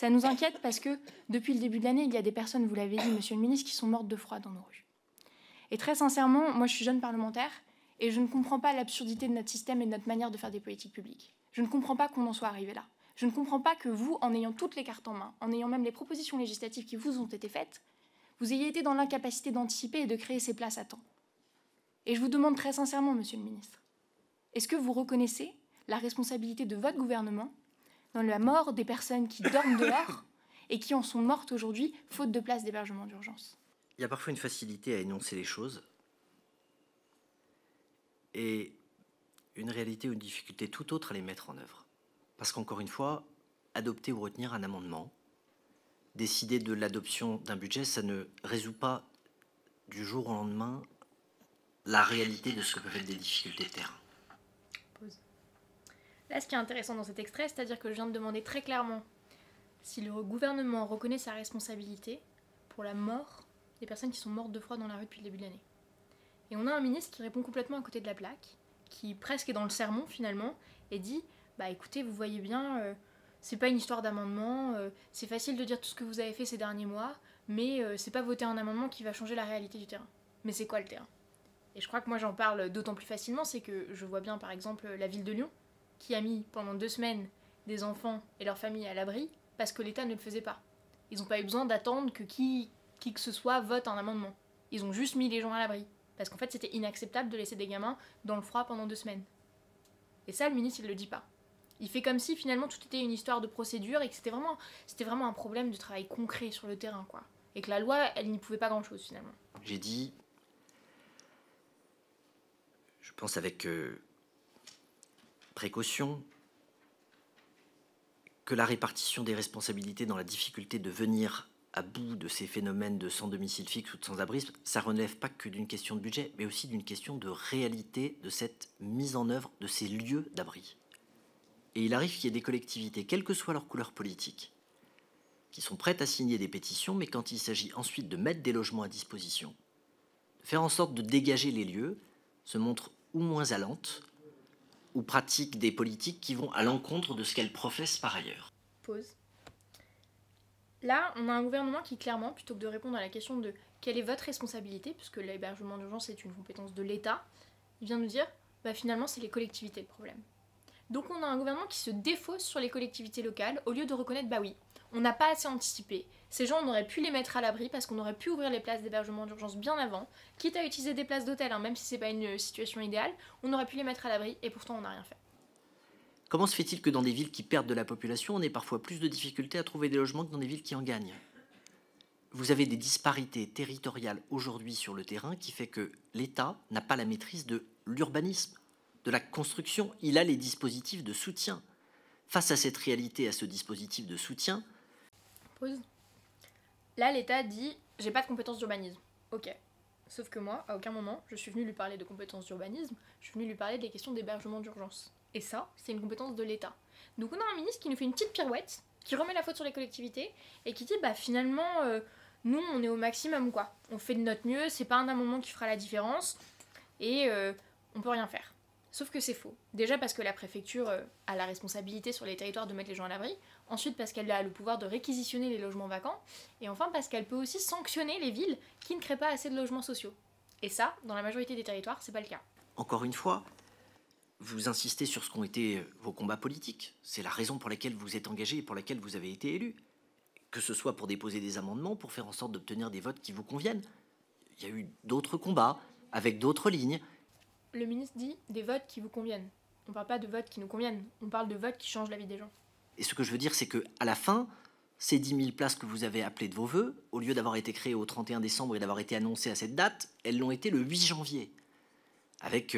Ça nous inquiète parce que depuis le début de l'année, il y a des personnes, vous l'avez dit, monsieur le ministre, qui sont mortes de froid dans nos rues. Et très sincèrement, moi je suis jeune parlementaire et je ne comprends pas l'absurdité de notre système et de notre manière de faire des politiques publiques. Je ne comprends pas qu'on en soit arrivé là. Je ne comprends pas que vous, en ayant toutes les cartes en main, en ayant même les propositions législatives qui vous ont été faites, vous ayez été dans l'incapacité d'anticiper et de créer ces places à temps. Et je vous demande très sincèrement, monsieur le ministre, est-ce que vous reconnaissez la responsabilité de votre gouvernement dans la mort des personnes qui dorment dehors et qui en sont mortes aujourd'hui, faute de places d'hébergement d'urgence? Il y a parfois une facilité à énoncer les choses et une réalité ou une difficulté tout autre à les mettre en œuvre. Parce qu'encore une fois, adopter ou retenir un amendement, décider de l'adoption d'un budget, ça ne résout pas du jour au lendemain la réalité de ce que peuvent être des difficultés de terrain. Pause. Là, ce qui est intéressant dans cet extrait, c'est-à-dire que je viens de demander très clairement si le gouvernement reconnaît sa responsabilité pour la mort des personnes qui sont mortes de froid dans la rue depuis le début de l'année. Et on a un ministre qui répond complètement à côté de la plaque, qui presque est dans le sermon finalement, et dit « Bah écoutez, vous voyez bien, c'est pas une histoire d'amendement, c'est facile de dire tout ce que vous avez fait ces derniers mois, mais c'est pas voter un amendement qui va changer la réalité du terrain. » Mais c'est quoi le terrain? Et je crois que moi j'en parle d'autant plus facilement, c'est que je vois bien par exemple la ville de Lyon, qui a mis pendant 2 semaines des enfants et leurs familles à l'abri, parce que l'État ne le faisait pas. Ils n'ont pas eu besoin d'attendre que qui que ce soit vote un amendement. Ils ont juste mis les gens à l'abri. Parce qu'en fait, c'était inacceptable de laisser des gamins dans le froid pendant 2 semaines. Et ça, le ministre, il le dit pas. Il fait comme si, finalement, tout était une histoire de procédure et que c'était vraiment un problème de travail concret sur le terrain, quoi. Et que la loi, elle n'y pouvait pas grand-chose, finalement. J'ai dit, je pense avec précaution, que la répartition des responsabilités dans la difficulté de venir à bout de ces phénomènes de sans-domicile fixe ou de sans-abrisme, ça ne relève pas que d'une question de budget, mais aussi d'une question de réalité de cette mise en œuvre de ces lieux d'abri. Et il arrive qu'il y ait des collectivités, quelle que soit leur couleur politique, qui sont prêtes à signer des pétitions, mais quand il s'agit ensuite de mettre des logements à disposition, de faire en sorte de dégager les lieux, se montrent ou moins allantes, ou pratiquent des politiques qui vont à l'encontre de ce qu'elles professent par ailleurs. Pause. Là, on a un gouvernement qui, clairement, plutôt que de répondre à la question de quelle est votre responsabilité, puisque l'hébergement d'urgence est une compétence de l'État, il vient nous dire, bah finalement, c'est les collectivités le problème. Donc on a un gouvernement qui se défausse sur les collectivités locales, au lieu de reconnaître, bah oui, on n'a pas assez anticipé. Ces gens, on aurait pu les mettre à l'abri, parce qu'on aurait pu ouvrir les places d'hébergement d'urgence bien avant, quitte à utiliser des places d'hôtel, hein, même si c'est pas une situation idéale, on aurait pu les mettre à l'abri, et pourtant on n'a rien fait. Comment se fait-il que dans des villes qui perdent de la population, on ait parfois plus de difficultés à trouver des logements que dans des villes qui en gagnent? Vous avez des disparités territoriales aujourd'hui sur le terrain qui fait que l'État n'a pas la maîtrise de l'urbanisme, de la construction. Il a les dispositifs de soutien. Face à cette réalité, à ce dispositif de soutien... Pause. Là, l'État dit « j'ai pas de compétences d'urbanisme ». Ok. Sauf que moi, à aucun moment, je suis venue lui parler de compétences d'urbanisme, je suis venue lui parler des questions d'hébergement d'urgence. Et ça, c'est une compétence de l'État. Donc on a un ministre qui nous fait une petite pirouette, qui remet la faute sur les collectivités, et qui dit bah finalement, nous on est au maximum quoi. On fait de notre mieux, c'est pas un amendement qui fera la différence, et on peut rien faire. Sauf que c'est faux. Déjà parce que la préfecture a la responsabilité sur les territoires de mettre les gens à l'abri, ensuite parce qu'elle a le pouvoir de réquisitionner les logements vacants, et enfin parce qu'elle peut aussi sanctionner les villes qui ne créent pas assez de logements sociaux. Et ça, dans la majorité des territoires, c'est pas le cas. Encore une fois, vous insistez sur ce qu'ont été vos combats politiques. C'est la raison pour laquelle vous êtes engagé et pour laquelle vous avez été élu. Que ce soit pour déposer des amendements, pour faire en sorte d'obtenir des votes qui vous conviennent. Il y a eu d'autres combats, avec d'autres lignes. Le ministre dit des votes qui vous conviennent. On parle pas de votes qui nous conviennent, on parle de votes qui changent la vie des gens. Et ce que je veux dire, c'est qu'à la fin, ces 10 000 places que vous avez appelées de vos voeux, au lieu d'avoir été créées au 31 décembre et d'avoir été annoncées à cette date, elles l'ont été le 8 janvier. Avec...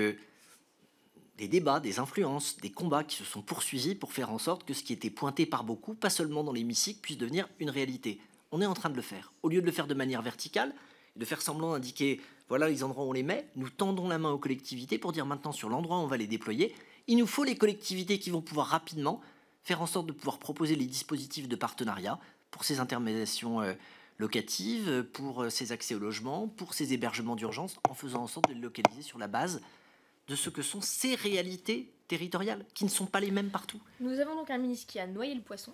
des débats, des influences, des combats qui se sont poursuivis pour faire en sorte que ce qui était pointé par beaucoup, pas seulement dans l'hémicycle, puisse devenir une réalité. On est en train de le faire. Au lieu de le faire de manière verticale, de faire semblant d'indiquer voilà les endroits où on les met, nous tendons la main aux collectivités pour dire maintenant sur l'endroit où on va les déployer, il nous faut les collectivités qui vont pouvoir rapidement faire en sorte de pouvoir proposer les dispositifs de partenariat pour ces intermédiations locatives, pour ces accès au logement, pour ces hébergements d'urgence, en faisant en sorte de les localiser sur la base de ce que sont ces réalités territoriales, qui ne sont pas les mêmes partout. Nous avons donc un ministre qui a noyé le poisson,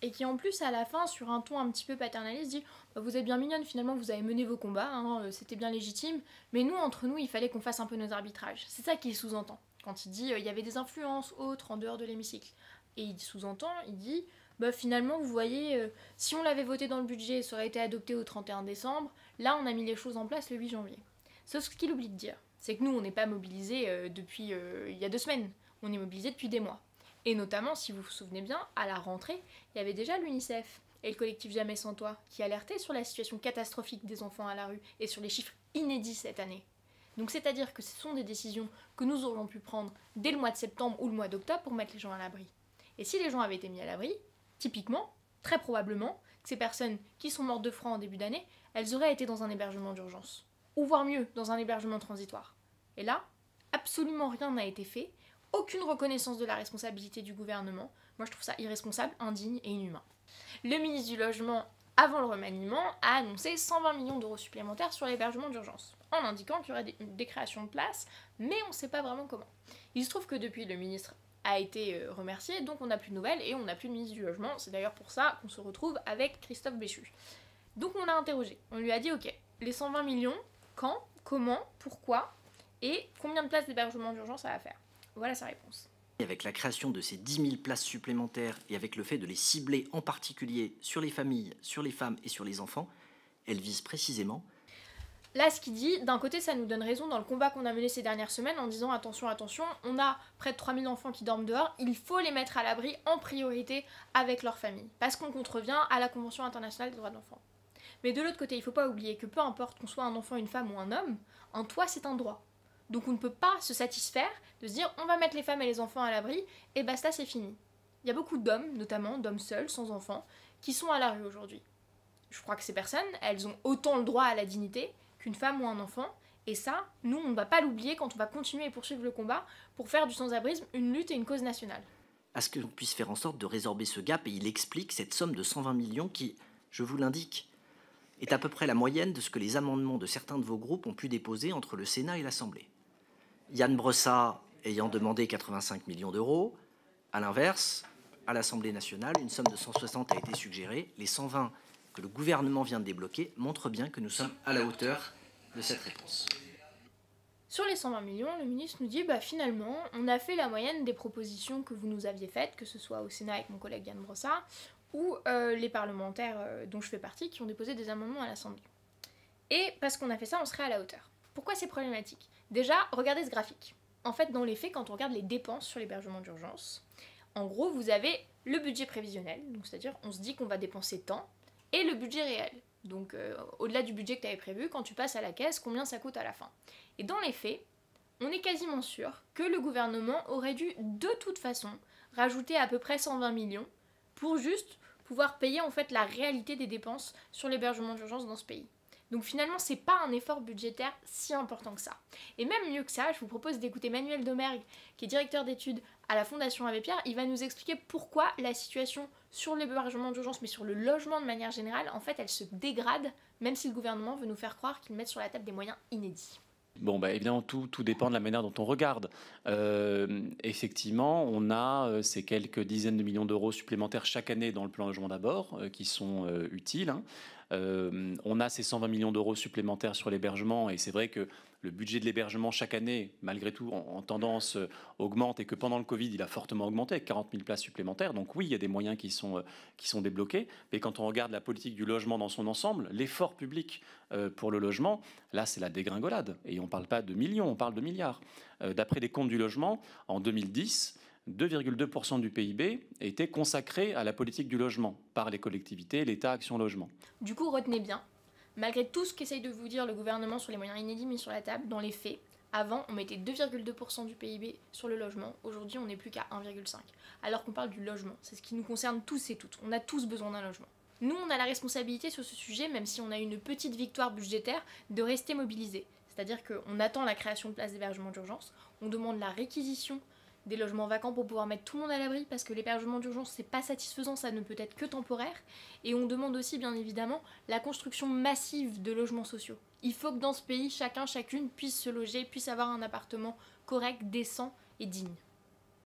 et qui en plus à la fin, sur un ton un petit peu paternaliste, dit bah, vous êtes bien mignonne, finalement vous avez mené vos combats, hein, c'était bien légitime, mais nous, entre nous, il fallait qu'on fasse un peu nos arbitrages. C'est ça qu'il sous-entend, quand il dit il y avait des influences autres en dehors de l'hémicycle. Et il sous-entend, il dit bah, finalement vous voyez, si on l'avait voté dans le budget, ça aurait été adopté au 31 décembre, là on a mis les choses en place le 8 janvier. Sauf ce qu'il oublie de dire, c'est que nous on n'est pas mobilisés depuis il y a 2 semaines, on est mobilisés depuis des mois. Et notamment, si vous vous souvenez bien, à la rentrée, il y avait déjà l'UNICEF et le collectif Jamais sans toi qui alertaient sur la situation catastrophique des enfants à la rue et sur les chiffres inédits cette année. Donc c'est-à-dire que ce sont des décisions que nous aurions pu prendre dès le mois de septembre ou le mois d'octobre pour mettre les gens à l'abri. Et si les gens avaient été mis à l'abri, typiquement, très probablement, que ces personnes qui sont mortes de froid en début d'année, elles auraient été dans un hébergement d'urgence. Ou voire mieux, dans un hébergement transitoire. Et là, absolument rien n'a été fait. Aucune reconnaissance de la responsabilité du gouvernement. Moi, je trouve ça irresponsable, indigne et inhumain. Le ministre du Logement, avant le remaniement, a annoncé 120 millions d'euros supplémentaires sur l'hébergement d'urgence, en indiquant qu'il y aurait des créations de places, mais on ne sait pas vraiment comment. Il se trouve que depuis, le ministre a été remercié, donc on n'a plus de nouvelles et on n'a plus de ministre du Logement. C'est d'ailleurs pour ça qu'on se retrouve avec Christophe Béchu. Donc on l'a interrogé. On lui a dit, ok, les 120 millions, quand, comment, pourquoi, et combien de places d'hébergement d'urgence ça va faire. Voilà sa réponse. Avec la création de ces 10 000 places supplémentaires et avec le fait de les cibler en particulier sur les familles, sur les femmes et sur les enfants, elle vise précisément... Là, ce qu'il dit, d'un côté, ça nous donne raison dans le combat qu'on a mené ces dernières semaines en disant attention, attention, on a près de 3000 enfants qui dorment dehors, il faut les mettre à l'abri en priorité avec leur famille, parce qu'on contrevient à la Convention internationale des droits de l'enfant. Mais de l'autre côté, il ne faut pas oublier que peu importe qu'on soit un enfant, une femme ou un homme, un toit, c'est un droit. Donc on ne peut pas se satisfaire de se dire on va mettre les femmes et les enfants à l'abri et basta, c'est fini. Il y a beaucoup d'hommes, notamment d'hommes seuls, sans enfants, qui sont à la rue aujourd'hui. Je crois que ces personnes, elles ont autant le droit à la dignité qu'une femme ou un enfant, et ça, nous, on ne va pas l'oublier quand on va continuer et poursuivre le combat pour faire du sans-abrisme une lutte et une cause nationale. À ce que l'on puisse faire en sorte de résorber ce gap, et il explique cette somme de 120 millions qui, je vous l'indique, est à peu près la moyenne de ce que les amendements de certains de vos groupes ont pu déposer entre le Sénat et l'Assemblée. Yann Brossat ayant demandé 85 millions d'euros. A l'inverse, à l'Assemblée nationale, une somme de 160 a été suggérée. Les 120 que le gouvernement vient de débloquer montrent bien que nous sommes à la hauteur de cette réponse. Sur les 120 millions, le ministre nous dit finalement, on a fait la moyenne des propositions que vous nous aviez faites, que ce soit au Sénat avec mon collègue Yann Brossat, ou les parlementaires dont je fais partie qui ont déposé des amendements à l'Assemblée. Et parce qu'on a fait ça, on serait à la hauteur. Pourquoi c'est problématique ? Déjà, regardez ce graphique. En fait, dans les faits, quand on regarde les dépenses sur l'hébergement d'urgence, en gros, vous avez le budget prévisionnel, donc c'est-à-dire on se dit qu'on va dépenser tant, et le budget réel. Donc au-delà du budget que tu avais prévu, quand tu passes à la caisse, combien ça coûte à la fin. Et dans les faits, on est quasiment sûr que le gouvernement aurait dû de toute façon rajouter à peu près 120 millions pour juste pouvoir payer en fait la réalité des dépenses sur l'hébergement d'urgence dans ce pays. Donc finalement, c'est pas un effort budgétaire si important que ça. Et même mieux que ça, je vous propose d'écouter Manuel Domergue, qui est directeur d'études à la Fondation Abbé Pierre. Il va nous expliquer pourquoi la situation sur l'hébergement d'urgence, mais sur le logement de manière générale, en fait, elle se dégrade, même si le gouvernement veut nous faire croire qu'il met sur la table des moyens inédits. Bon, évidemment, tout dépend de la manière dont on regarde. Effectivement, on a ces quelques dizaines de millions d'euros supplémentaires chaque année dans le plan logement d'abord, qui sont utiles. On a ces 120 millions d'euros supplémentaires sur l'hébergement, et c'est vrai que le budget de l'hébergement chaque année, malgré tout, en tendance augmente, et que pendant le Covid, il a fortement augmenté avec 40 000 places supplémentaires. Donc oui, il y a des moyens qui sont débloqués. Mais quand on regarde la politique du logement dans son ensemble, l'effort public pour le logement, là, c'est la dégringolade. Et on ne parle pas de millions, on parle de milliards. D'après les comptes du logement, en 2010, 2,2% du PIB était consacré à la politique du logement par les collectivités, l'État, Action Logement. Du coup, retenez bien, malgré tout ce qu'essaye de vous dire le gouvernement sur les moyens inédits mis sur la table, dans les faits, avant, on mettait 2,2% du PIB sur le logement. Aujourd'hui, on n'est plus qu'à 1,5%. Alors qu'on parle du logement. C'est ce qui nous concerne tous et toutes. On a tous besoin d'un logement. Nous, on a la responsabilité sur ce sujet, même si on a une petite victoire budgétaire, de rester mobilisés. C'est-à-dire qu'on attend la création de places d'hébergement d'urgence, on demande la réquisition des logements vacants pour pouvoir mettre tout le monde à l'abri, parce que l'hébergement d'urgence, c'est pas satisfaisant, ça ne peut être que temporaire. Et on demande aussi, bien évidemment, la construction massive de logements sociaux. Il faut que dans ce pays, chacun, chacune puisse se loger, puisse avoir un appartement correct, décent et digne.